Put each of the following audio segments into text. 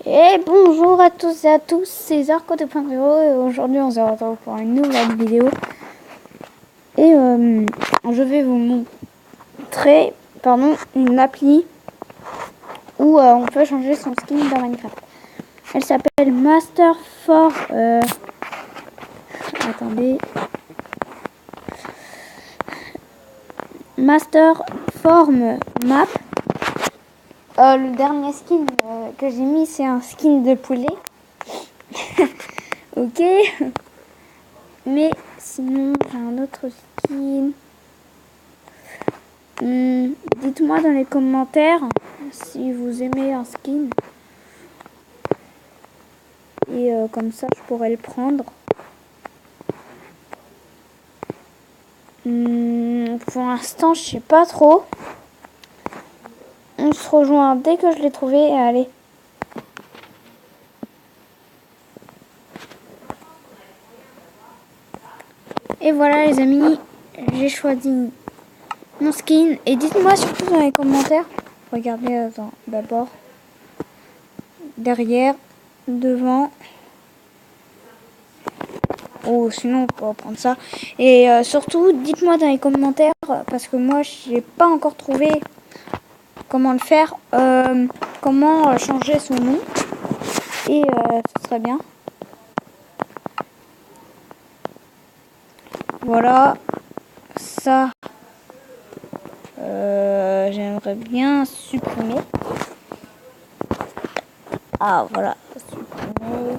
Et bonjour à tous et à tous, c'est Zarko 2.0 et aujourd'hui on se retrouve pour une nouvelle vidéo. Et je vais vous montrer une appli où on peut changer son skin dans Minecraft. Elle s'appelle Masterform Map. Le dernier skin que j'ai mis, c'est un skin de poulet. Ok. Mais sinon, j'ai un autre skin. Dites-moi dans les commentaires si vous aimez un skin. Et comme ça, je pourrais le prendre. Pour l'instant, je sais pas trop. On se rejoint dès que je l'ai trouvé. Allez. Et voilà les amis, j'ai choisi mon skin. Et dites-moi surtout dans les commentaires. Regardez d'abord. Derrière, devant. Ou sinon on peut reprendre ça. Et surtout, dites-moi dans les commentaires. Parce que moi, j'ai pas encore trouvé comment le faire. Comment changer son nom. Et ce serait bien. Voilà. Ça. J'aimerais bien supprimer. Ah voilà. Supprimer.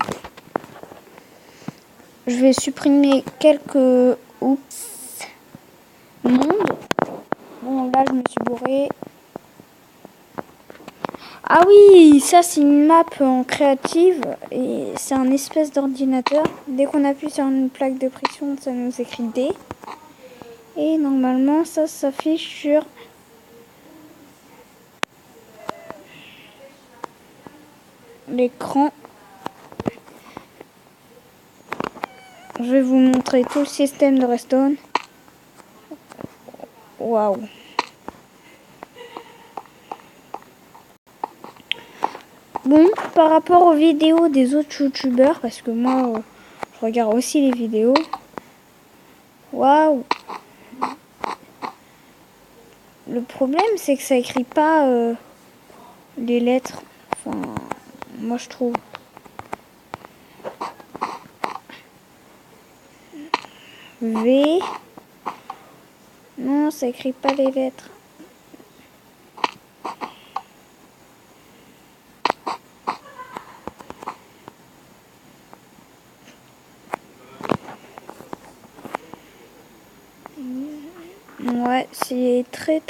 Je vais supprimer quelques mondes. Bon, là, je me suis bourré. Ah oui, ça, c'est une map en créative. Et c'est un espèce d'ordinateur. Dès qu'on appuie sur une plaque de pression, ça nous écrit D. Et normalement, ça s'affiche sur l'écran. Je vais vous montrer tout le système de redstone. Waouh. Bon, par rapport aux vidéos des autres youtubeurs, parce que moi, je regarde aussi les vidéos. Waouh. Le problème, c'est que ça écrit pas les lettres. Enfin, moi, je trouve. V. Non, ça écrit pas les lettres. Ouais, c'est très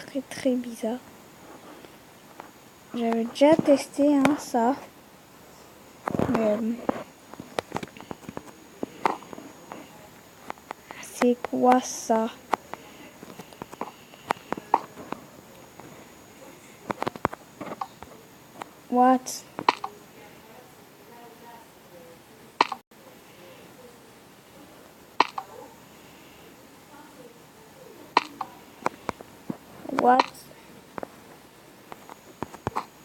bizarre. J'avais déjà testé ça. Mais c'est quoi ça? What? What?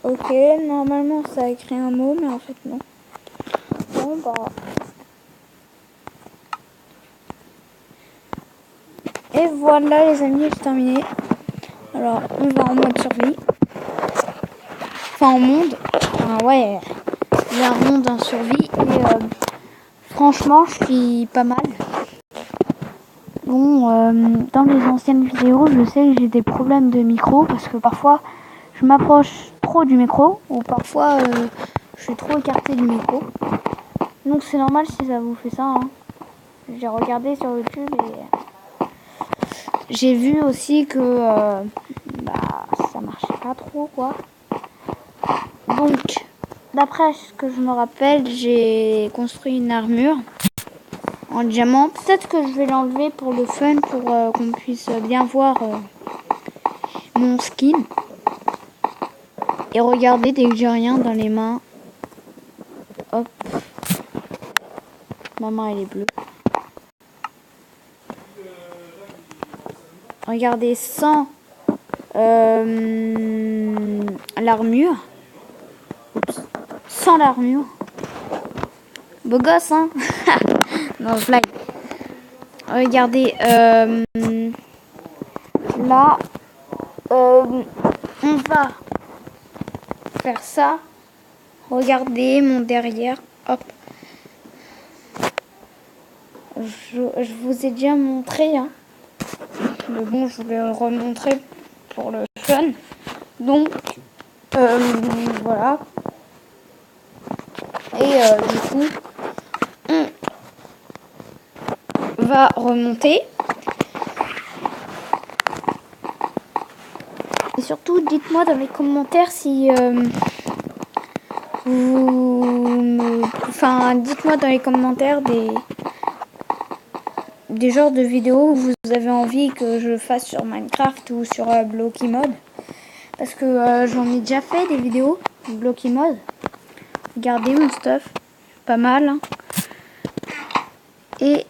Ok, normalement ça a écrit un mot, mais en fait non. Bon bah. Et voilà les amis, j'ai terminé. Alors on va en mode survie. Enfin en monde. Enfin ouais. Il y a un monde en survie. Et franchement je suis pas mal. Bon, dans les anciennes vidéos, je sais que j'ai des problèmes de micro parce que parfois je m'approche trop du micro ou parfois je suis trop écarté du micro. Donc c'est normal si ça vous fait ça. J'ai regardé sur YouTube et j'ai vu aussi que ça marchait pas trop quoi. Donc d'après ce que je me rappelle, j'ai construit une armure en diamant. Peut-être que je vais l'enlever pour le fun, pour qu'on puisse bien voir mon skin. Et regardez, dès que j'ai rien dans les mains, hop, ma main elle est bleue. Regardez, sans l'armure, sans sans l'armure. Beau gosse, hein. Non, blague. Regardez, là, on va faire ça. Regardez mon derrière. Hop. Je vous ai déjà montré, hein. Mais bon, je voulais le remontrer pour le fun. Donc, voilà. Et du coup, on va remonter. Et surtout, dites-moi dans les commentaires si dites-moi dans les commentaires des genres de vidéos où vous avez envie que je fasse sur Minecraft ou sur Blocky Mode. Parce que j'en ai déjà fait des vidéos Blocky Mode. Regardez mon stuff. Pas mal. Hein. Et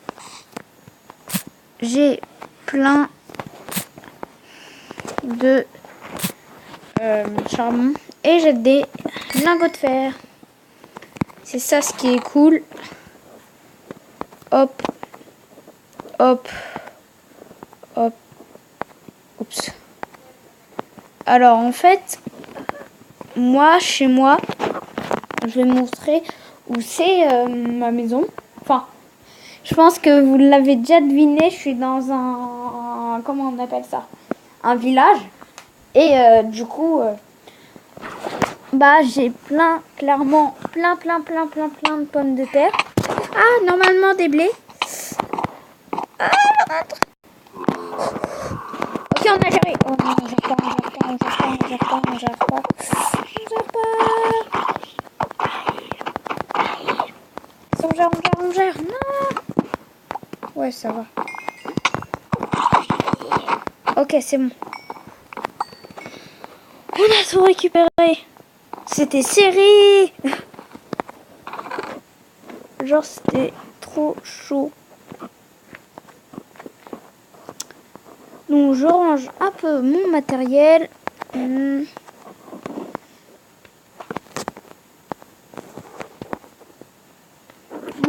j'ai plein de charbon. Et j'ai des lingots de fer. C'est ça ce qui est cool. Hop. Hop. Hop. Oups. Alors en fait, moi, chez moi, je vais montrer où c'est ma maison. Enfin, je pense que vous l'avez déjà deviné, je suis dans un comment on appelle ça? Un village. Et du coup, j'ai clairement plein de pommes de terre. Ah, normalement des blés. Ah, ok, on a géré. Oh non, on gère pas. On gère. Non. Ouais, ça va. Ok, c'est bon. On a tout récupéré. C'était serré. Genre, c'était trop chaud. Donc, je range un peu mon matériel.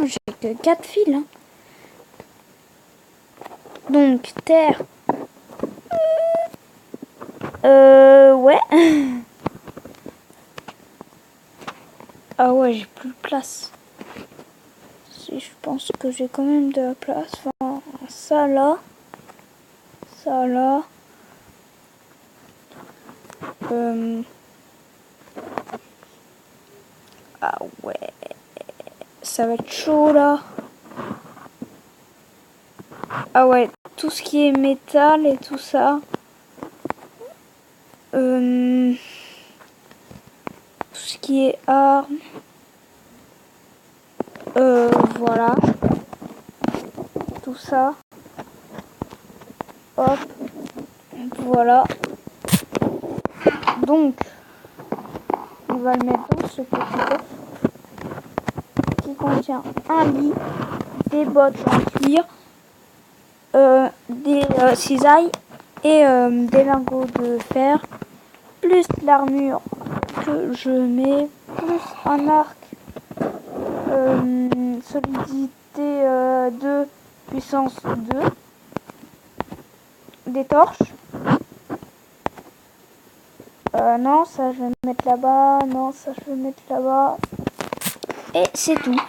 J'ai que 4 fils. Hein. Donc, terre. Ouais. Ah ouais, j'ai plus de place. Si, je pense que j'ai quand même de la place. Enfin, ça là. Ça là. Ah ouais. Ça va être chaud là. Ah ouais, tout ce qui est métal et tout ça. Tout ce qui est armes. Voilà. Tout ça. Hop. Voilà. Donc, on va le mettre dans ce petit coffre qui contient un lit, des bottes en cuir, des cisailles et des lingots de fer, plus l'armure que je mets, plus un arc solidité 2, puissance 2, des torches. Non, ça je vais mettre là-bas, non, ça je vais mettre là-bas. Et c'est tout.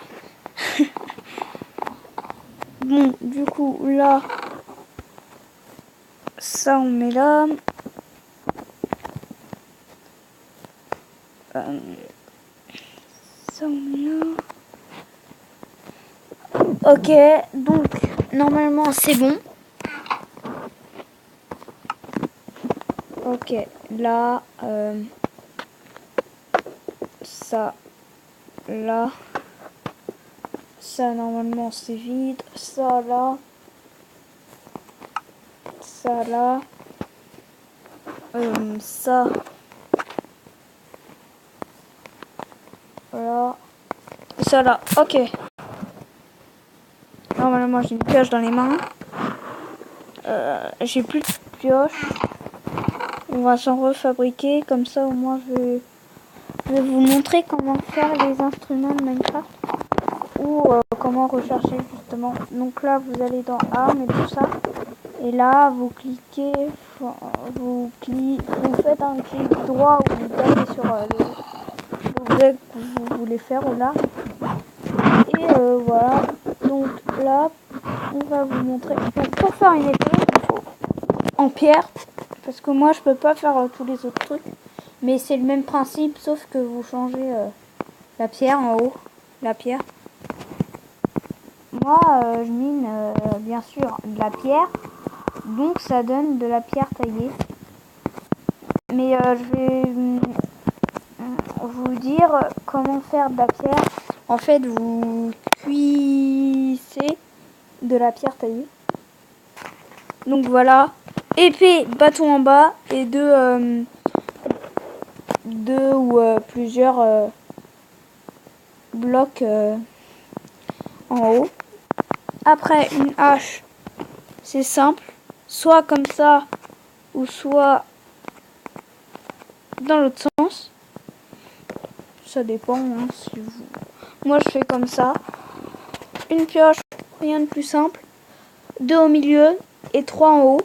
Bon, du coup, là, ça on met là. Ça on met là. Ok, donc, normalement c'est bon. Ok, là, ça, là, ça normalement c'est vide, ça là, ça là, ça, voilà, ça là, ok. Normalement j'ai une pioche dans les mains, j'ai plus de pioche. On va s'en refabriquer, comme ça au moins je vais je vais vous montrer comment faire les instruments de Minecraft ou comment rechercher justement. Donc là, vous allez dans Armes et tout ça. Et là, vous cliquez, vous faites un clic droit ou vous tapez sur l'objet que vous voulez faire ou là. Et voilà. Donc là, on va vous montrer. Donc, pour faire une épée, il faut en pierre. Parce que moi, je peux pas faire tous les autres trucs. Mais c'est le même principe, sauf que vous changez la pierre en haut. La pierre. Moi, je mine bien sûr de la pierre. Donc ça donne de la pierre taillée. Mais je vais vous dire comment faire de la pierre. En fait, vous cuisez de la pierre taillée. Donc voilà. Épée, bâton en bas et deux ou plusieurs blocs en haut. Après, une hache, c'est simple. Soit comme ça, ou soit dans l'autre sens. Ça dépend. Hein, si vous... Moi, je fais comme ça. Une pioche, rien de plus simple. 2 au milieu et 3 en haut.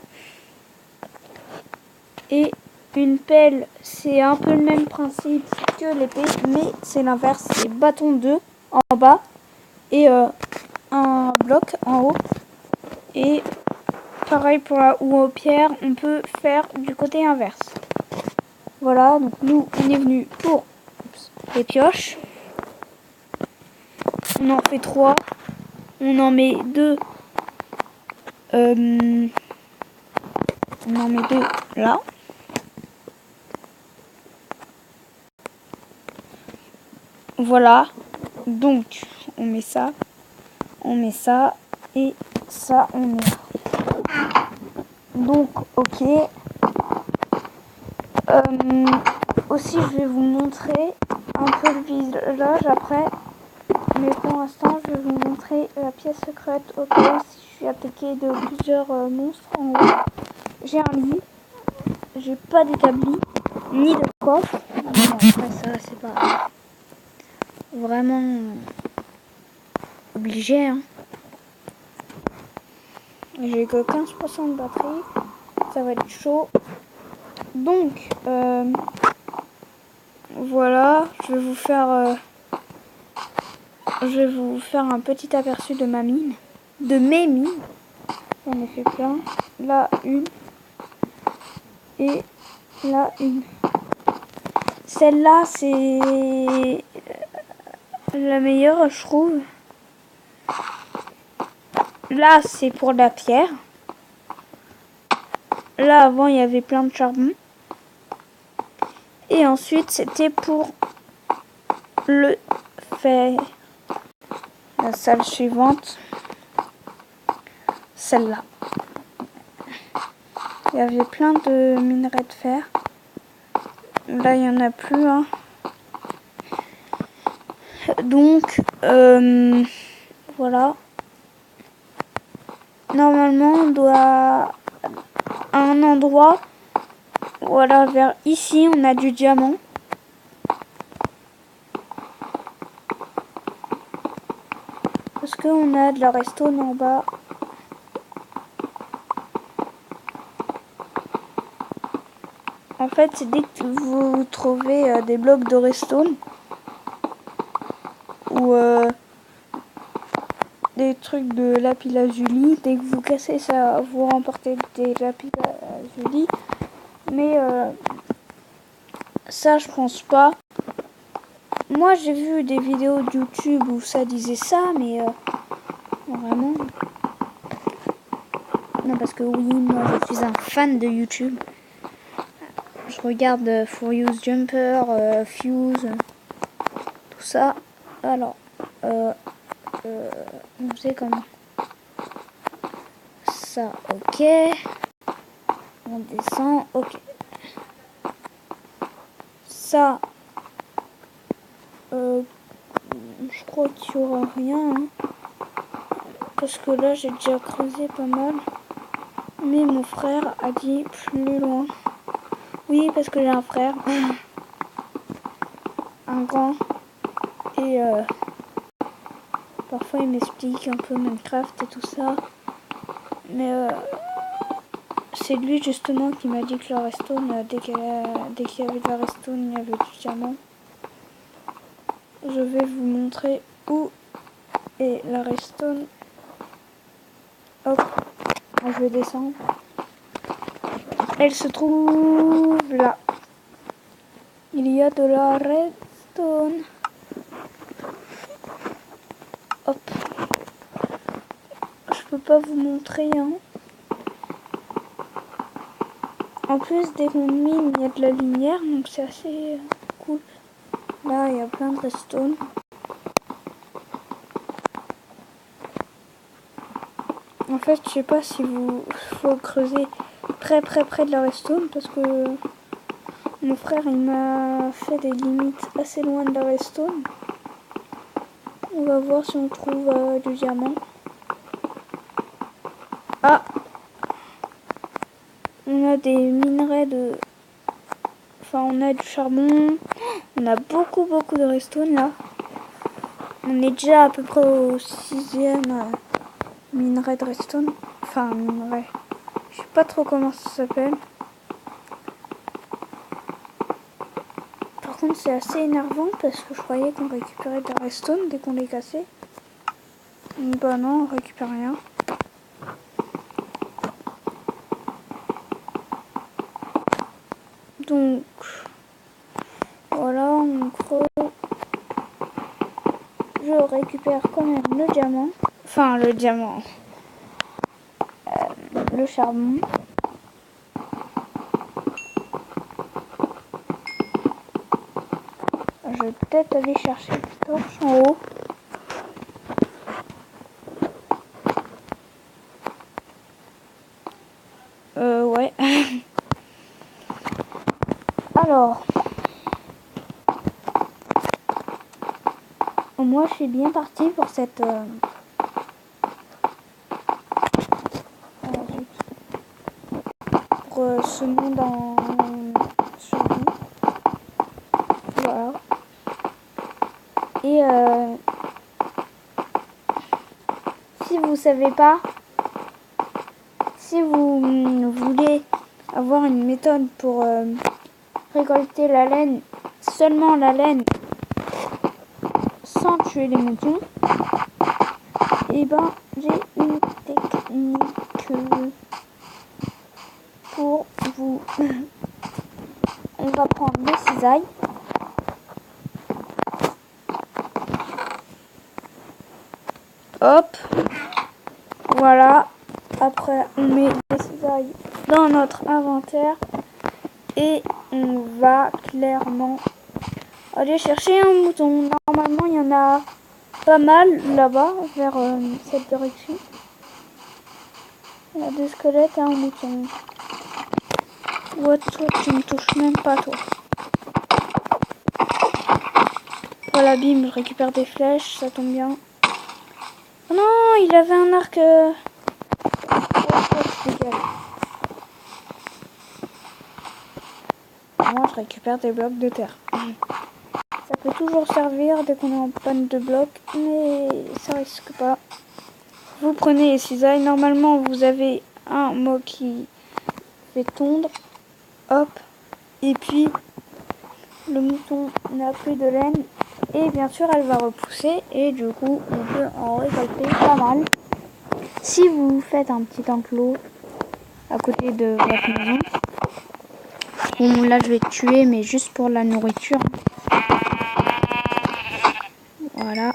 Et une pelle, c'est un peu le même principe que l'épée, mais c'est l'inverse. C'est bâton 2 en bas et un bloc en haut. Et pareil pour la houe aux pierres, on peut faire du côté inverse. Voilà, donc nous, on est venu pour les pioches. On en fait 3. On en met 2. On en met 2 là. Voilà. Donc, on met ça et ça, on met là. Donc, ok. Aussi, je vais vous montrer un peu le village après. Mais pour l'instant, je vais vous montrer la pièce secrète au cas où si je suis attaqué de plusieurs monstres en haut. J'ai un lit. J'ai pas d'établi, ni de coffre. Bon, après ça, c'est pas vraiment obligé. Hein. J'ai que 15% de batterie. Ça va être chaud. Donc, voilà. Je vais vous faire un petit aperçu de ma mine. De mes mines. J'en ai fait plein. Là, une. Et là, une. Celle-là, c'est la meilleure, je trouve. Là, c'est pour la pierre. Là, avant, il y avait plein de charbon. Et ensuite, c'était pour le fer. La salle suivante. Celle-là. Il y avait plein de minerais de fer. Là, il n'y en a plus. Hein. Donc, voilà. Normalement, on doit... À un endroit... Voilà, vers ici, on a du diamant. Parce qu'on a de la redstone en bas. En fait, c'est dès que vous trouvez des blocs de redstone ou des trucs de lapis lazuli, dès que vous cassez ça, vous remportez des lapis lazuli. Mais ça, je pense pas. Moi, j'ai vu des vidéos de YouTube où ça disait ça, mais vraiment. Non, parce que oui, moi, je suis un fan de YouTube. Je regarde Furious Jumper, Fuse, tout ça. Alors, on sait comment. Ça, ok. On descend, ok. Ça, je crois qu'il n'y aura rien. Hein, parce que là, j'ai déjà creusé pas mal. Mais mon frère a dit plus loin. Oui, parce que j'ai un frère. bien grand. Et parfois il m'explique un peu Minecraft et tout ça. Mais c'est lui justement qui m'a dit que la redstone, dès qu'il y avait de la redstone, il y avait du diamant. Je vais vous montrer où est la redstone. Hop, je vais descendre. Elle se trouve là. Il y a de la redstone. Hop. Je peux pas vous montrer, hein. En plus, dès qu'on mine, il y a de la lumière, donc c'est assez cool. Là, il y a plein de redstone. En fait, je sais pas si vous faut creuser près de la redstone parce que mon frère il m'a fait des limites assez loin de la redstone. On va voir si on trouve du diamant. Ah, on a des minerais de... Enfin, on a du charbon. On a beaucoup de redstone là. On est déjà à peu près au 6e minerai de redstone. Enfin, minerai. Je sais pas trop comment ça s'appelle. Par contre, c'est assez énervant parce que je croyais qu'on récupérait de la redstone dès qu'on les cassait. Bah non, on récupère rien. Donc, voilà, on creuse. Je récupère quand même le diamant. Enfin, le diamant. Le charbon. Je vais peut-être aller chercher une torche en haut. Ouais. Alors, moi je suis bien partie pour cette pour ce monde en survie. Voilà. Et si vous savez pas, si vous voulez avoir une méthode pour récolter la laine, seulement la laine, sans tuer les moutons, et ben j'ai une technique pour vous. On va prendre des cisailles. Hop, voilà. Après, on met les cisailles dans notre inventaire et on va clairement aller chercher un mouton. Normalement, il y en a pas mal là-bas, vers cette direction. Il y a des squelettes et un mouton. Ouais, toi, tu me touches même pas, toi. Voilà, bim, je récupère des flèches, ça tombe bien. Oh non, il avait un arc. Moi, je récupère des blocs de terre. Ça peut toujours servir dès qu'on est en panne de blocs, mais ça risque pas. Vous prenez les cisailles. Normalement, vous avez un mot qui fait tondre. Hop. Et puis, le mouton n'a plus de laine. Et bien sûr, elle va repousser. Et du coup, on peut en récolter pas mal. Si vous faites un petit enclos à côté de votre maison. Bon, là, je vais tuer, mais juste pour la nourriture. Voilà.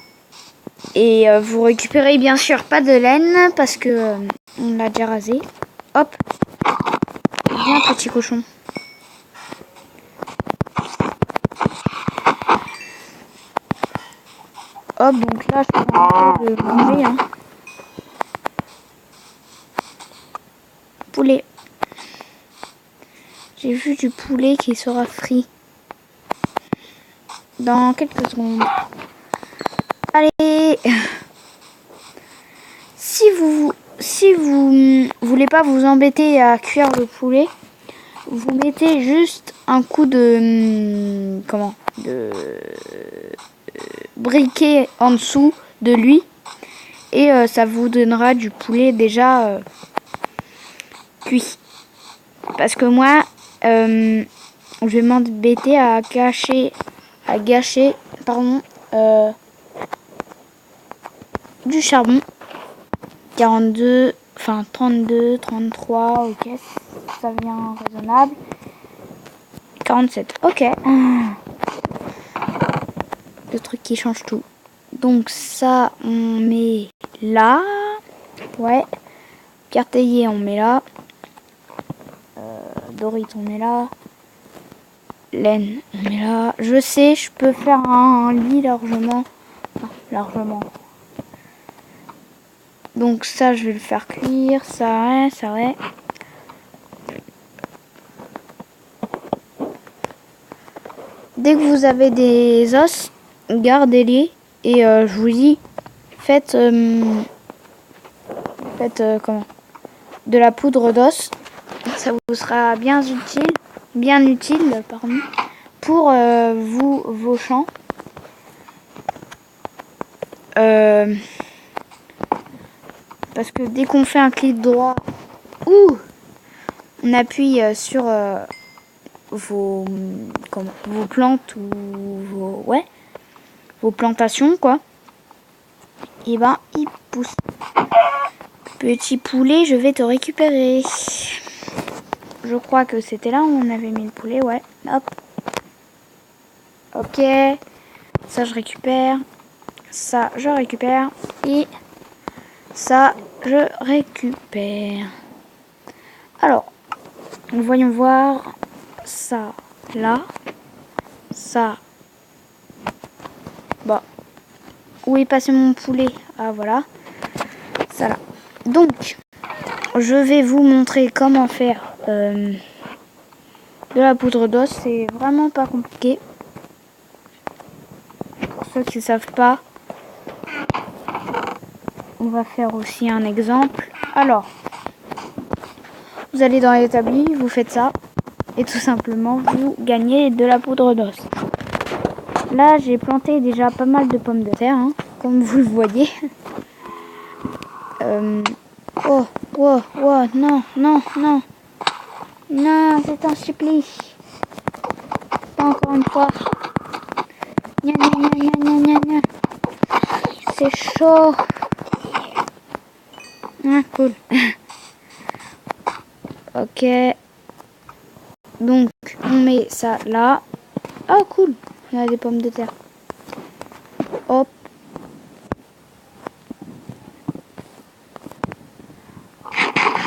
Et vous récupérez bien sûr pas de laine parce que on l'a déjà rasé. Hop. Bien, petit cochon. Hop, donc là, je prends un peu de manger. Hein. Poulet. J'ai vu du poulet qui sera frit dans quelques secondes. Allez. Si vous voulez pas vous embêter à cuire le poulet, vous mettez juste un coup de briquet en dessous de lui et ça vous donnera du poulet déjà cuit. Parce que moi, je vais m'embêter à gâcher, du charbon. 42, enfin 32, 33, ok, ça vient raisonnable. 47, ok. Le truc qui change tout. Donc ça, on met là. Ouais. Pierre taillée, on met là. Dorit, on met là. Laine, on met là. Je sais, je peux faire un lit largement. Enfin, largement. Donc ça, je vais le faire cuire. Ça ouais. Dès que vous avez des os, gardez-les. Et je vous dis, faites de la poudre d'os. Ça vous sera bien utile, pardon, pour vos champs. Parce que dès qu'on fait un clic droit ou on appuie sur vos plantes ou vos plantations quoi, et ben il pousse. Petit poulet, je vais te récupérer. Je crois que c'était là où on avait mis le poulet, ouais. Hop. Ok. Ça je récupère. Ça je récupère. Et ça je récupère. Alors, voyons voir. Ça là. Ça. Bon. Où est passé mon poulet? Ah voilà. Ça là. Donc, je vais vous montrer comment faire de la poudre d'os. C'est vraiment pas compliqué. Pour ceux qui ne savent pas, on va faire aussi un exemple. Alors, vous allez dans l'établi, vous faites ça. Et tout simplement, vous gagnez de la poudre d'os. Là, j'ai planté déjà pas mal de pommes de terre, hein, comme vous le voyez. Oh, non, non, non. Non, c'est un supplice. Pas encore une fois. Gna, gna, gna, gna, gna, gna, gna. C'est chaud. Ah, cool. Ok. Donc, on met ça là. Ah, cool. Il y a des pommes de terre. Hop.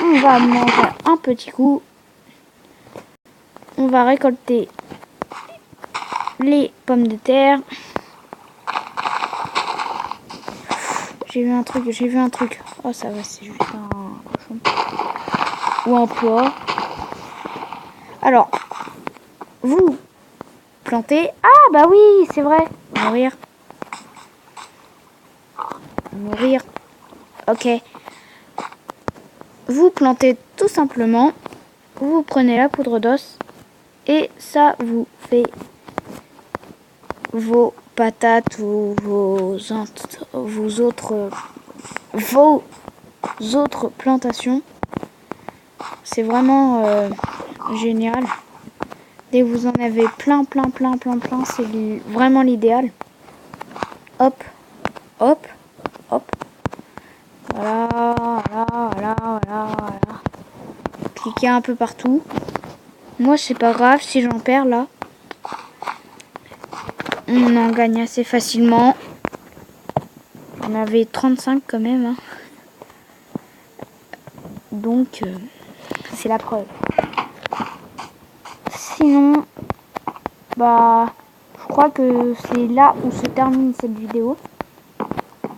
On va manger un petit coup. On va récolter les pommes de terre. J'ai vu un truc. Oh, ça va, c'est juste un cochon. Ou un pois. Alors, vous plantez. Ah, bah oui, c'est vrai. Mourir. Ok. Vous plantez tout simplement. Vous prenez la poudre d'os. Et ça vous fait vos patates ou vos autres plantations. C'est vraiment génial. Dès que vous en avez plein, c'est vraiment l'idéal. Hop, hop, hop. Voilà. Cliquez un peu partout. Moi, c'est pas grave si j'en perds là. On en gagne assez facilement. On avait 35 quand même. Hein. Donc, c'est la preuve. Sinon, bah, je crois que c'est là où se termine cette vidéo.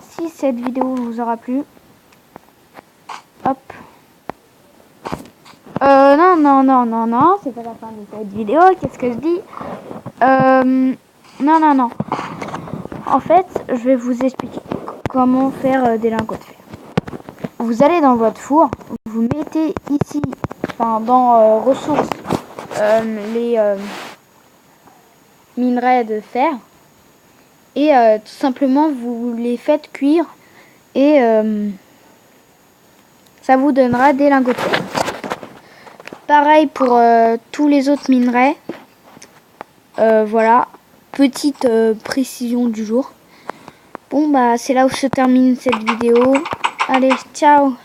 Si cette vidéo vous aura plu, hop. Non, c'est pas la fin de cette vidéo. Qu'est-ce que je dis? Non. En fait, je vais vous expliquer comment faire des lingots de fer. Vous allez dans votre four, vous mettez ici, enfin dans ressources, les minerais de fer. Et tout simplement, vous les faites cuire et ça vous donnera des lingots de fer. Pareil pour tous les autres minerais. Voilà, petite précision du jour. Bon bah c'est là où se termine cette vidéo. Allez, ciao!